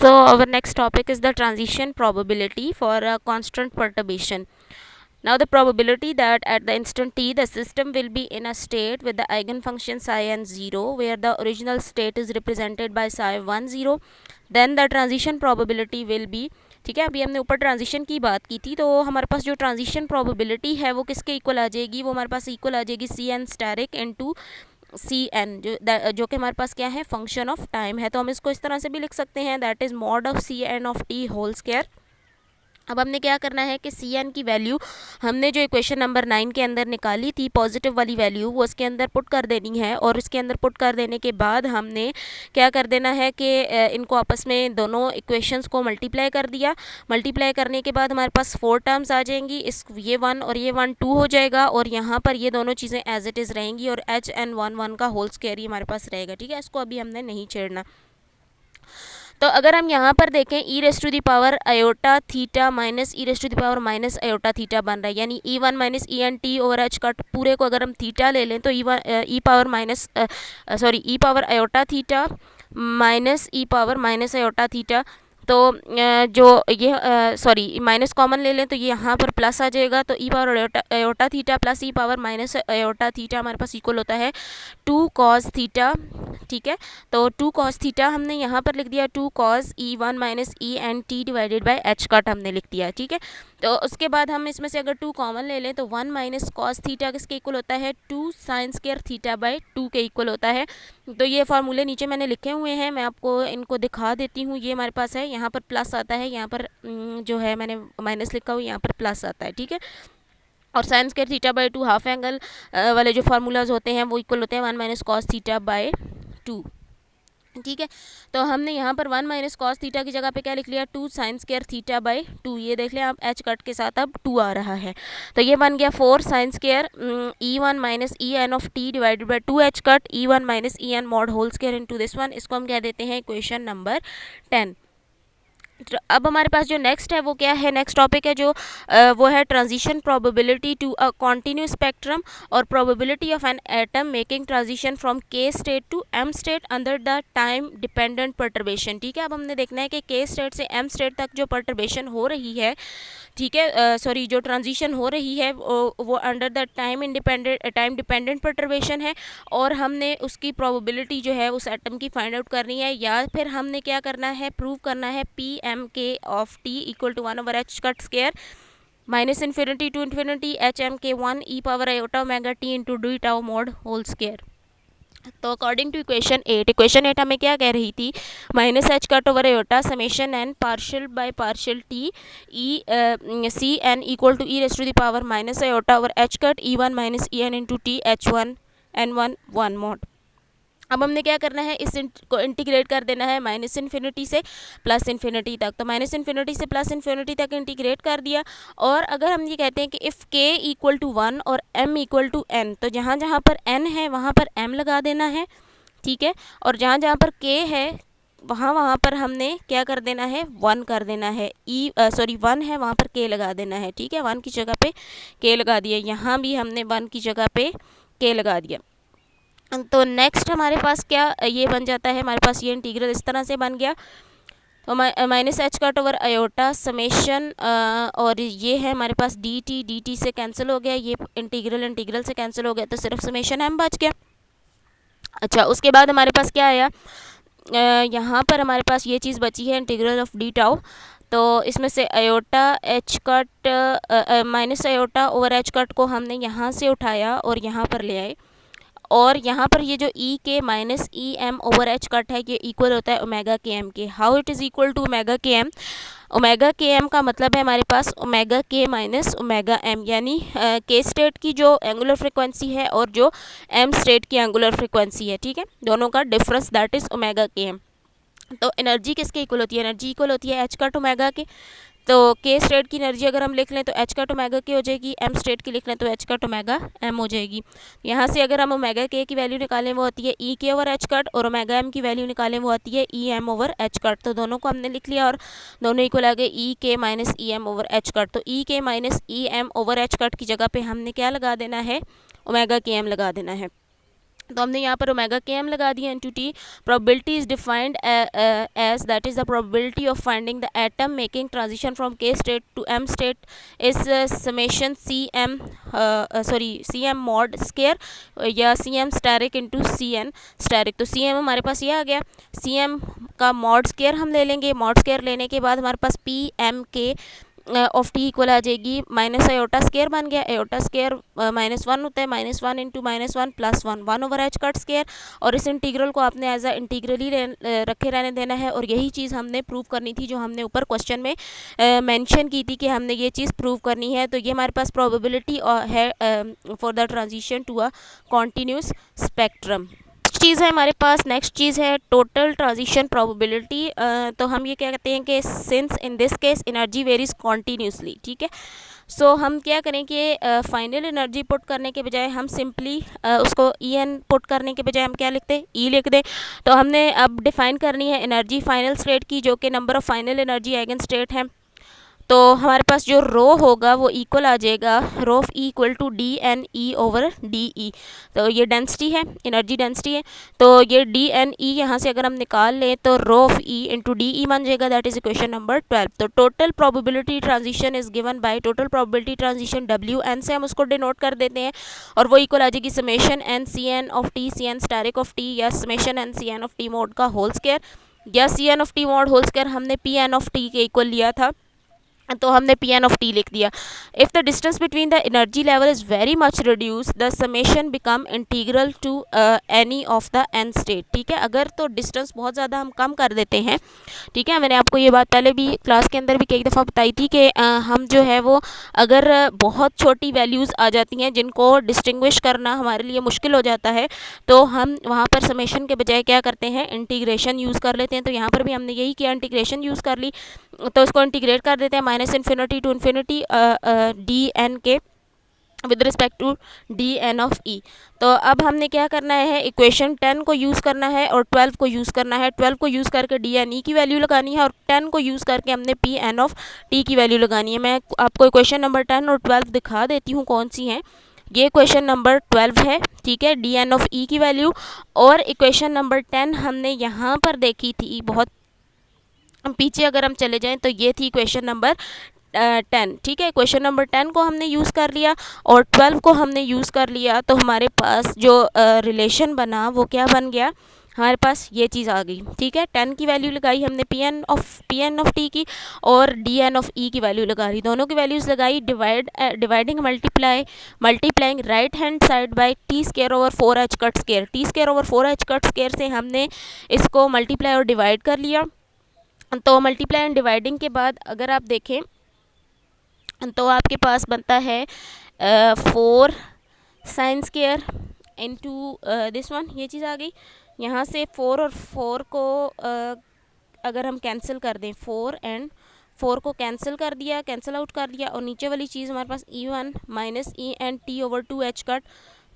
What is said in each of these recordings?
So our next topic is the transition probability for a constant perturbation. Now the probability that at the instant t the system will be in a state with the eigenfunction psi n 0 where the original state is represented by psi 1 0, then the transition probability will be, ठीक है। अभी हमने ऊपर transition की बात की थी, तो हमारे पास जो ट्रांजिशन प्रोबेबिलिटी है वो किसके इक्वल आ जाएगी, वो हमारे पास इक्वल आ जाएगी C N asterisk into C N, जो कि हमारे पास क्या है, फंक्शन ऑफ टाइम है। तो हम इसको इस तरह से भी लिख सकते हैं, that is mod of C N of T whole square. अब हमने क्या करना है कि सी एन की वैल्यू हमने जो इक्वेशन नंबर 9 के अंदर निकाली थी, पॉजिटिव वाली वैल्यू, वो उसके अंदर पुट कर देनी है। और इसके अंदर पुट कर देने के बाद हमने क्या कर देना है कि इनको आपस में दोनों इक्वेशंस को मल्टीप्लाई कर दिया। मल्टीप्लाई करने के बाद हमारे पास 4 टर्म्स आ जाएंगी, इस ये 1 और ये 1 2 हो जाएगा, और यहाँ पर ये दोनों चीज़ें एज इट इज़ रहेंगी, और एच एन 1 1 का होल स्क्वायर ही हमारे पास रहेगा। ठीक है, इसको अभी हमने नहीं छेड़ना। तो अगर हम यहाँ पर देखें, e raise to the power iota theta minus e raise to the power minus iota theta बन रहा है, यानी ई वन माइनस ई N T over H cut पूरे को अगर हम थीटा ले लें तो e power minus e power iota theta minus e power minus iota theta. तो जो ये माइनस कॉमन ले लें तो ये यहाँ पर प्लस आ जाएगा, तो e power iota theta plus ई पावर माइनस आयोटा थीटा हमारे पास इक्वल होता है 2 कॉस थीटा। ठीक है, तो 2 कॉस थीटा हमने यहाँ पर लिख दिया, 2 cos E one minus E N T divided by H cut हमने लिख दिया। ठीक है, तो उसके बाद हम इसमें से अगर 2 कॉमन ले लें तो 1 माइनस कॉस थीटा किसके इक्वल होता है, 2 साइन स्क्वायर थीटा बाई 2 के इक्वल होता है। तो ये फार्मूले नीचे मैंने लिखे हुए हैं, मैं आपको इनको दिखा देती हूँ। ये हमारे पास है, यहाँ पर प्लस आता है, यहाँ पर जो है मैंने माइनस लिखा हुआ, यहाँ पर प्लस आता है। ठीक है, और sine square theta by 2 half angle वाले जो फार्मूलाज होते हैं वो इक्वल होते हैं 1 माइनस कॉस थीटा बाई 2। ठीक है, तो हमने यहाँ पर 1 माइनस कॉस थीटा की जगह पे क्या लिख लिया, 2 साइन स्क्वायर थीटा बाई 2। ये देख लें आप, एच कट के साथ अब 2 आ रहा है, तो ये बन गया 4 sine square E one minus E N of T divided by 2 H cut E one minus E N mod whole square into this one. इसको हम कह देते हैं इक्वेशन नंबर 10। अब हमारे पास जो नेक्स्ट है वो क्या है, नेक्स्ट टॉपिक है जो वो है transition probability to a continuous spectrum और probability of an atom making transition from K state to M state under the time dependent perturbation. ठीक है, अब हमने देखना है कि के स्टेट से एम स्टेट तक जो परटर्बेशन हो रही है, ठीक है, जो ट्रांजिशन हो रही है वो under the time dependent perturbation है, और हमने उसकी प्रोबेबिलिटी जो है उस एटम की फाइंड आउट करनी है, या फिर हमने क्या करना है, प्रूव करना है P M K of T equal to 1 over H cut square minus infinity to infinity H M K 1 e power iota omega T into D tau mod whole square. तो अकॉर्डिंग टू इक्वेशन 8 हमें क्या कह रही थी, minus H cut over iota summation N partial by partial T E C N equal to e raise to the power minus iota over H cut E one minus E N into T H one N one one mod. अब हमने क्या करना है, इस को integrate कर देना है माइनस इन्फिनिटी से प्लस इन्फिनिटी तक। तो माइनस इन्फिनिटी से प्लस इन्फिनिटी तक इंटीग्रेट कर दिया, और अगर हम ये कहते हैं कि इफ़ के इक्वल टू 1 और m इक्वल टू n, तो जहाँ जहाँ पर n है वहाँ पर m लगा देना है। ठीक है, और जहाँ जहाँ पर k है वहाँ पर हमने क्या कर देना है, 1 कर देना है। 1 है वहाँ पर k लगा देना है। ठीक है, 1 की जगह पे k लगा दिया, यहाँ भी हमने 1 की जगह पे k लगा दिया। तो नेक्स्ट हमारे पास क्या ये बन जाता है, हमारे पास ये इंटीग्रल इस तरह से बन गया, तो minus H cut over iota summation, और ये है हमारे पास डी टी से कैंसिल हो गया, ये इंटीग्रल से कैंसिल हो गया, तो सिर्फ समेशन एम बच गया। अच्छा, उसके बाद हमारे पास क्या आया, यहाँ पर हमारे पास ये चीज़ बची है इंटीग्रल ऑफ डी टाउ। तो इसमें से iota H cut minus iota over H cut को हमने यहाँ से उठाया और यहाँ पर ले आए, और यहाँ पर ये जो E K minus E M over H cut है ये इक्वल होता है ओमेगा के एम के। How it is equal to omega K M, omega K M का मतलब है हमारे पास omega K minus omega M, यानी के स्टेट की जो एंगुलर फ्रिक्वेंसी है और जो एम स्टेट की एंगुलर फ्रिक्वेंसी है, ठीक है, दोनों का difference, that is omega K M. तो एनर्जी किसके इक्वल होती है, एनर्जी इक्वल होती है एच कट ओमेगा के। तो के स्टेट की एनर्जी अगर हम लिख लें तो एच कट ओमेगा के हो जाएगी, एम स्टेट की लिख लें तो एच कट ओमेगा एम हो जाएगी। यहाँ से अगर हम ओमेगा के की वैल्यू निकालें वो होती है E K over H cut, और ओमेगा एम की वैल्यू निकालें वो आती है E M over H cut. तो दोनों को हमने लिख लिया और दोनों इक्वल आ गए E K minus E M over H cut. तो E K minus E M over H cut की जगह पर हमने क्या लगा देना है, ओमेगा के एम लगा देना है। तो हमने यहाँ पर ओमेगा के एम लगा दिया into T. Probability is defined as that is the probability of finding the atom making transition from K state to M state is summation C M C M mod square या C M asterisk into C N asterisk. तो C M हमारे पास ये आ गया. C M का mod square हम ले लेंगे. मॉड स्केयर लेने के बाद हमारे पास P M K of T equal आ जाएगी माइनस एयोटा स्केयर बन गया. एयोटा स्केयर -1 होता है. -1 into -1 + 1 1 over H cut square. और इस इंटीग्रल को आपने एज अ इंटीग्रल ही रखे रहने देना है. और यही चीज़ हमने प्रूव करनी थी जो हमने ऊपर क्वेश्चन में मेंशन की थी कि हमने ये चीज़ प्रूव करनी है. तो ये हमारे पास प्रोबेबिलिटी है for the transition to a continuous spectrum. चीज़ है हमारे पास, नेक्स्ट चीज़ है टोटल ट्रांजिशन प्रोबेबिलिटी. तो हम ये क्या कहते हैं कि since in this case energy varies continuously. ठीक है. सो हम क्या करें कि फाइनल एनर्जी पुट करने के बजाय हम सिंपली उसको ई एन पुट करने के बजाय हम क्या लिखते हैं, ई लिख दें. तो हमने अब डिफाइन करनी है एनर्जी फाइनल स्टेट की, जो कि number of final energy eigen state है. तो हमारे पास जो रो होगा वो इक्वल आ जाएगा rho of E equal to D N E over D E. तो ये डेंसिटी है, एनर्जी डेंसिटी है. तो ये डी एन ई यहाँ से अगर हम निकाल लें तो rho of E into D E बन जाएगा. That is equation number 12. तो total probability transition is given by total probability transition W N से हम उसको डिनोट कर देते हैं. और वो इक्वल आ जाएगी summation N C N of T C N asterisk of T या summation N C N of T mod का होल स्क्वायर या C N of T mod whole square. हमने पी एन ऑफ टी के equal लिया था तो हमने P N of T लिख दिया. If the distance between the energy level is very much reduce the summation become integral to any of the N state. ठीक है. अगर तो डिस्टेंस बहुत ज़्यादा हम कम कर देते हैं. ठीक है. मैंने आपको ये बात पहले भी क्लास के अंदर भी कई दफ़ा बताई थी कि हम जो है वो अगर बहुत छोटी वैल्यूज़ आ जाती हैं जिनको डिस्टिंग्विश करना हमारे लिए मुश्किल हो जाता है तो हम वहाँ पर समेशन के बजाय क्या करते हैं, इंटीग्रेशन यूज़ कर लेते हैं. तो यहाँ पर भी हमने यही किया, इंटीग्रेशन यूज़ कर ली. तो इसको इंटीग्रेट कर देते हैं -infinity to infinity D N K with respect to D N of E. तो अब हमने क्या करना है, इक्वेशन 10 को यूज़ करना है और 12 को यूज़ करना है. 12 को यूज़ करके डी एन ई की वैल्यू लगानी है और 10 को यूज़ करके हमने पी एन ऑफ टी की वैल्यू लगानी है. मैं आपको इक्वेशन नंबर 10 और 12 दिखा देती हूँ कौन सी हैं. ये इक्वेशन नंबर 12 है. ठीक है. डी एन ऑफ ई की वैल्यू. और इक्वेशन नंबर 10 हमने यहाँ पर देखी थी बहुत पीछे अगर हम चले जाएं तो ये थी क्वेश्चन नंबर 10. ठीक है. क्वेश्चन नंबर 10 को हमने यूज़ कर लिया और 12 को हमने यूज़ कर लिया. तो हमारे पास जो रिलेशन बना वो क्या बन गया, हमारे पास ये चीज़ आ गई. ठीक है. 10 की वैल्यू लगाई हमने पी एन ऑफ टी की और डी एन ऑफ ई की वैल्यू लगा ली. दोनों की वैल्यूज़ लगाई. Dividing multiplying right hand side by T square over 4h cut square. T square over 4h cut square से हमने इसको मल्टीप्लाई और डिवाइड कर लिया. तो मल्टीप्लाई एंड डिवाइडिंग के बाद अगर आप देखें तो आपके पास बनता है 4 sine square into this one. ये चीज़ आ गई. यहाँ से 4 और 4 को अगर हम कैंसिल कर दें, 4 एंड 4 को कैंसिल कर दिया, कैंसिल आउट कर दिया. और नीचे वाली चीज़ हमारे पास E1 माइनस ई N T over 2h cut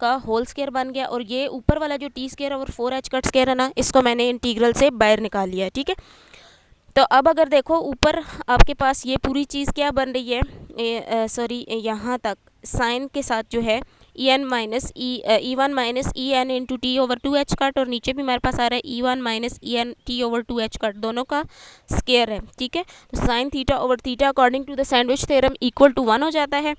का होल स्केयर बन गया. और ये ऊपर वाला जो T square over 4h cut square है ना, इसको मैंने इंटीग्रल से बाहर निकाल लिया. ठीक है. तो अब अगर देखो ऊपर आपके पास ये पूरी चीज़ क्या बन रही है, सॉरी यहाँ तक साइन के साथ जो है E1 माइनस ई N into T over 2h cut. और नीचे भी हमारे पास आ रहा है E1 माइनस ई N T over 2h cut. दोनों का स्केयर है. ठीक है. तो sine theta over theta according to the sandwich theorem equal to 1 हो जाता है.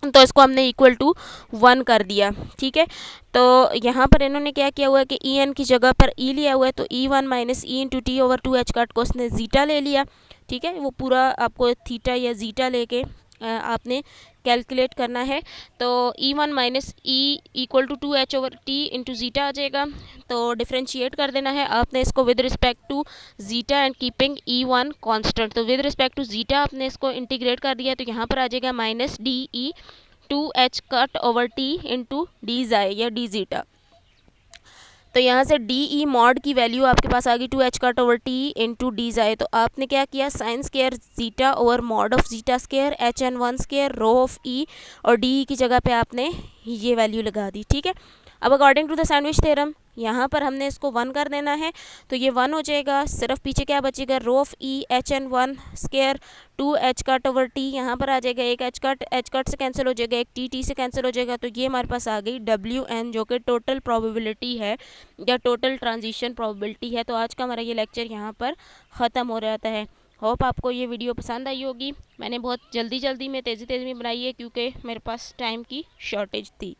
तो इसको हमने इक्वल टू 1 कर दिया. ठीक है. तो यहाँ पर इन्होंने क्या किया हुआ है कि ई एन की जगह पर ई लिया हुआ है. तो E1 minus E into T over 2h cut को उसने जीटा ले लिया. ठीक है. वो पूरा आपको थीटा या जीटा लेके आपने कैलकुलेट करना है. तो E1 minus E equal to 2h over T into zeta आ जाएगा. तो डिफ्रेंशिएट कर देना है आपने इसको with respect to zeta and keeping E1 constant. तो विद रिस्पेक्ट टू जीटा आपने इसको इंटीग्रेट कर दिया. तो यहाँ पर आ जाएगा minus D E 2h cut over T into D जाए या डी जीटा. तो यहाँ से डी ई मॉड की वैल्यू आपके पास आ गई 2h cut over T into D जाए. तो आपने क्या किया, sine square zeta over mod of zeta square HN1 square rho of E और डी की जगह पे आपने ये वैल्यू लगा दी. ठीक है. अब according to the sandwich theorem यहाँ पर हमने इसको 1 कर देना है, तो ये 1 हो जाएगा। सिर्फ पीछे क्या बचेगा, rho of E H N 1 square 2 H cut over T, यहाँ पर आ जाएगा एक एच कट से कैंसिल हो जाएगा, एक टी से कैंसिल हो जाएगा, तो ये हमारे पास आ गई डब्ल्यू एन, जो कि टोटल प्रोबेबिलिटी है या टोटल ट्रांजिशन प्रोबेबिलिटी है। तो आज का हमारा ये लेक्चर यहाँ पर ख़त्म हो जाता है। होप आपको ये वीडियो पसंद आई होगी। मैंने बहुत जल्दी में तेज़ी में बनाई है क्योंकि मेरे पास टाइम की शॉर्टेज थी।